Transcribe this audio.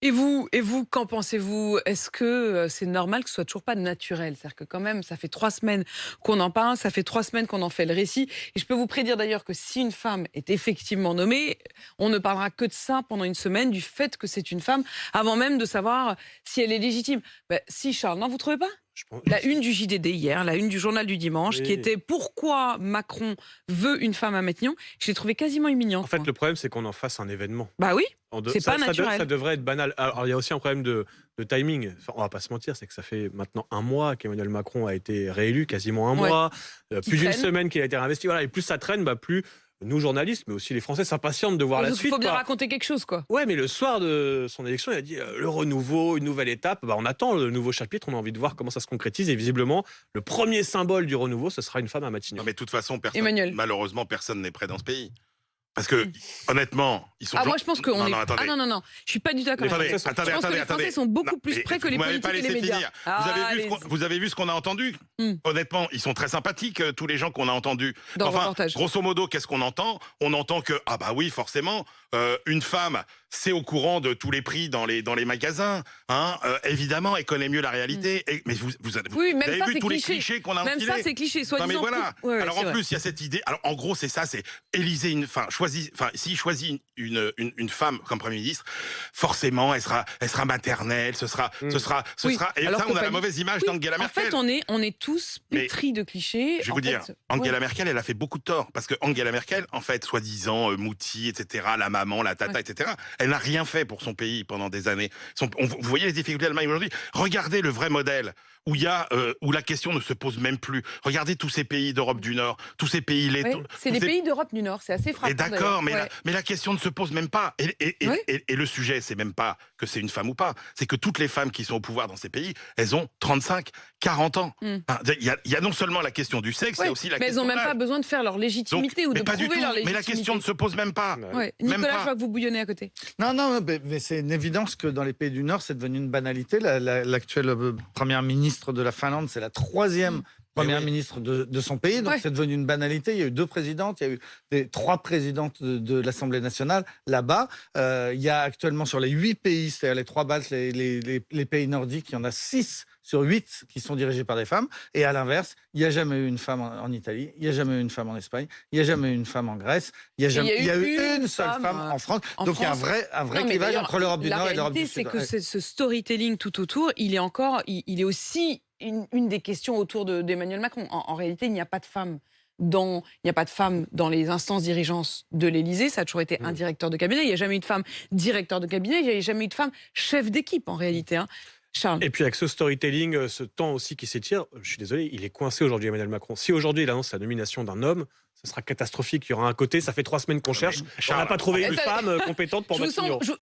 Et vous, qu'en pensez-vous? Est-ce que c'est normal que ce soit toujours pas naturel? C'est-à-dire que quand même, ça fait 3 semaines qu'on en parle, ça fait 3 semaines qu'on en fait le récit. Et je peux vous prédire d'ailleurs que si une femme est effectivement nommée, on ne parlera que de ça pendant une semaine, du fait que c'est une femme, avant même de savoir si elle est légitime. Ben, si, Charles, non, vous trouvez pas? Je pense... La une du JDD hier, la une du journal du dimanche, qui Oui. était «Pourquoi Macron veut une femme à Matignon», je l'ai trouvé quasiment humiliante, En fait, moi. le problème, c'est qu'on en fasse un événement. Bah oui, c'est Ça, pas naturel. ça devrait être banal. Alors, il y a aussi un problème de timing. Enfin, on va pas se mentir, c'est que ça fait maintenant un mois qu'Emmanuel Macron a été réélu, quasiment un Ouais. mois, Qui plus d'une traîne. semaine qu'il a été réinvesti. Voilà, et plus ça traîne, plus nous, journalistes, mais aussi les Français, s'impatientent de voir la Il suite. faut bien quoi. raconter quelque chose, quoi. Ouais, mais le soir de son élection, il a dit le renouveau, une nouvelle étape. On attend le nouveau chapitre, on a envie de voir comment ça se concrétise. Et visiblement, le premier symbole du renouveau, ce sera une femme à Matignon. Non, mais de toute façon, Emmanuel. malheureusement, personne n'est prêt dans ce pays. Parce que, honnêtement, ils sont... Ah, moi, je pense qu'on est... attendez. Ah non, je suis pas du tout d'accord. Attendez, Je pense que les Français attendez. sont beaucoup plus mais près que vous les m'avez politiques pas et les laissé médias. finir. Ah, Vous avez vu ce qu'on a entendu. Honnêtement, ils sont très sympathiques, tous les gens qu'on a entendus. Dans le Enfin, reportage. grosso modo, qu'est-ce qu'on entend? On entend que, ah bah oui, forcément, une femme, c'est au courant de tous les prix dans les magasins. Hein, évidemment, elle connaît mieux la réalité. Mais vous Oui, même avez ça, vu c'est tous les cliché. clichés qu'on a Même enfilés. ça, c'est cliché. Non mais Soi-disant. voilà. Ouais, ouais, Alors c'est en vrai. plus, il y a cette idée. Alors en gros, c'est ça, c'est éliser s'il choisit une femme comme Premier ministre, forcément, elle sera maternelle, ce sera. Oui, Et alors ça, que on a pas la du- mauvaise image Oui, d'Angela Merkel. En fait, on est tous Mais pétris de clichés. Je vais En vous dire, fait, Angela ouais. Merkel, elle a fait beaucoup de tort. Parce que Angela Merkel, en fait, soi-disant moutie, etc., la maman, la tata, Ouais. etc., elle n'a rien fait pour son pays pendant des années. Vous voyez les difficultés de l'Allemagne aujourd'hui? Regardez le vrai modèle où la question ne se pose même plus. Regardez tous ces pays d'Europe du Nord, tous ces pays Ouais, lettons. c'est les pays d'Europe du Nord, c'est assez frappant. Et d'accord, d'ailleurs. mais la question ne se pose même pas. Ouais. Et le sujet, c'est même pas que c'est une femme ou pas. C'est que toutes les femmes qui sont au pouvoir dans ces pays, elles ont 35, 40 ans. Enfin, il y a non seulement la question du sexe, il y Ouais, a aussi la mais elles question n'ont même d'âge. pas besoin de faire leur légitimité ou Mais de pas du prouver tout. leur Mais légitimité. la question ne se pose même pas. Ouais. Même Nicolas, pas. je vois que vous bouillonnez à côté. Non, mais c'est une évidence que dans les pays du Nord, c'est devenu une banalité. L'actuelle première ministre de la Finlande, c'est la troisième première ministre de son pays. Donc Ouais. c'est devenu une banalité. Il y a eu 2 présidentes, il y a eu 3 présidentes de l'Assemblée nationale là-bas. Il y a actuellement sur les 8 pays, c'est-à-dire les 3 Baltes, les pays nordiques, il y en a 6 sur 8 qui sont dirigés par des femmes. Et à l'inverse, il n'y a jamais eu une femme en Italie, il n'y a jamais eu une femme en Espagne, il n'y a jamais eu une femme en Grèce, il y a eu une seule femme en France. Donc il y a un vrai Non, mais clivage d'ailleurs, entre l'Europe du Nord et l'Europe du La Sud. réalité, c'est que ce storytelling tout autour, il est aussi une des questions autour d'Emmanuel Macron. En réalité, il n'y a pas de femme il n'y a pas de femme dans les instances dirigeantes de l'Élysée. Ça a toujours été un directeur de cabinet. Il n'y a jamais eu de femme directeur de cabinet. Il n'y a jamais eu de femme chef d'équipe, en réalité. Hein. Charles. Et puis avec ce storytelling, ce temps aussi qui s'étire, je suis désolé, il est coincé aujourd'hui Emmanuel Macron. Si aujourd'hui il annonce la nomination d'un homme, ce sera catastrophique. Il y aura un côté, ça fait 3 semaines qu'on cherche, on n'a Charles, pas trouvé Et une ça- femme compétente pour Je vous Matignon. sens-